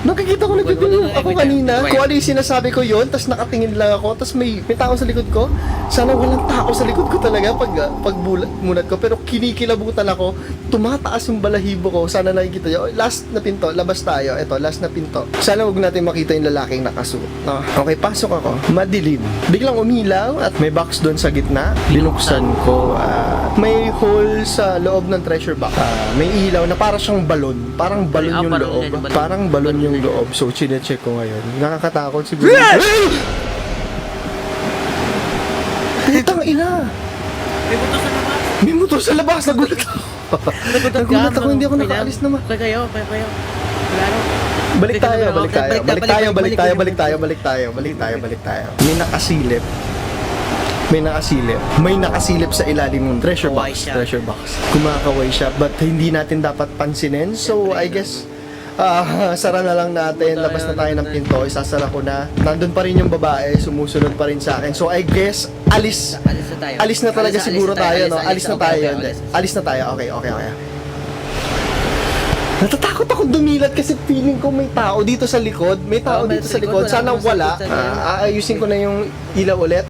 Nakikita ko nagpipiliw ako kanina. Kung ano yung sinasabi ko yun, tapos nakatingin lang ako, tapos may tao sa likod ko. Sana walang tao sa likod ko talaga pag munat ko. Pero kinikilabutan ako, tumataas yung balahibo ko. Sana nakikita nyo. Last na pinto, labas tayo. Ito, last na pinto. Sana huwag natin makita yung lalaking nakasuot. No? Okay, pasok ako. Madilim. Biglang umilaw at may box doon sa gitna. Binuksan ko. May hole sa loob ng treasure box. May ilaw na para siyang balon. Parang balon yung parang loob. balon. Parang balon yung loob. So, chinecheck ko ngayon. Nakakatakot siguro. Putang ina! May buto sa labas. May motor sa labas! Nagulat ako! Nagulat ako, hindi ako nakaalis naman. Kayo. Klaro. Balik tayo. May nakasilip sa ilalim ng treasure box. Kumakaway siya, but hindi natin dapat pansinin. So, I guess, sara na lang natin. Labas na tayo ng pinto. Isasara ko na. Nandun pa rin yung babae. Sumusunod pa rin sa akin. So, I guess, alis na talaga siguro tayo, no? Alis na tayo. Okay. Natatakot ako dumilat kasi feeling ko may tao dito sa likod. May tao dito sa likod. Sana wala. Aayusin ko na yung ilaw ulit.